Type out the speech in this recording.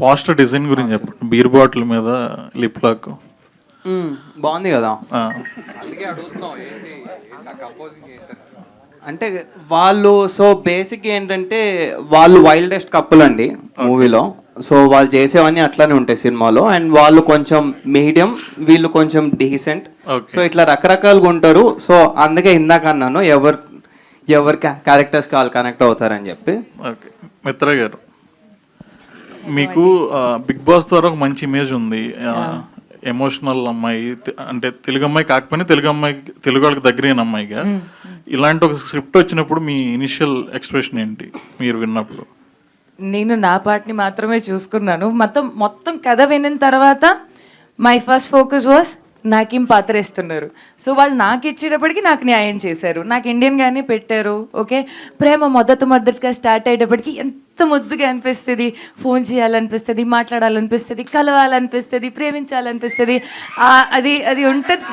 Poster design గురించి చెప్పండి. Beer bottle మీద లిప్ లాక్ బాగుంది కదా. అంటే వాళ్ళు సో బేసిక్ ఏంటంటే వాళ్ళు వైల్డెస్ట్ కప్పుల్ అండి మూవీలో. సో వాళ్ళు చేసేవన్నీ అట్లానే ఉంటాయి సినిమాలో. అండ్ వాళ్ళు కొంచెం మీడియం, వీళ్ళు కొంచెం డీసెంట్. సో ఇట్లా రకరకాలుగా ఉంటారు. సో అందుకే ఇందాక అన్నాను ఎవరి క్యారెక్టర్స్ వాళ్ళు కనెక్ట్ అవుతారని చెప్పి. ఓకే మిత్ర గారు, మీకు బిగ్ బాస్ ద్వారా ఒక మంచి ఇమేజ్ ఉంది. ఎమోషనల్ అమ్మాయి, అంటే తెలుగు అమ్మాయి కాకపోయినా తెలుగు వాళ్ళకి దగ్గరైన అమ్మాయిగా. ఇలాంటి ఒక స్క్రిప్ట్ వచ్చినప్పుడు మీ ఇనిషియల్ ఎక్స్ప్రెషన్ ఏంటి మీరు విన్నప్పుడు? నేను నా పార్ట్ని మాత్రమే చూసుకున్నాను. మొత్తం కథ వినిన తర్వాత మై ఫస్ట్ ఫోకస్ వాస్ నాకేం పాత్ర ఇస్తున్నారు. సో వాళ్ళు నాకు ఇచ్చేటప్పటికి నాకు న్యాయం చేశారు, నాకు ఇండియన్గానే పెట్టారు. ఓకే, ప్రేమ మొదటగా స్టార్ట్ అయ్యేటప్పటికి ఎంత ముద్దుగా అనిపిస్తుంది. ఫోన్ చేయాలనిపిస్తుంది, మాట్లాడాలనిపిస్తుంది, కలవాలనిపిస్తుంది, ప్రేమించాలనిపిస్తుంది. అది ఉంటుంది.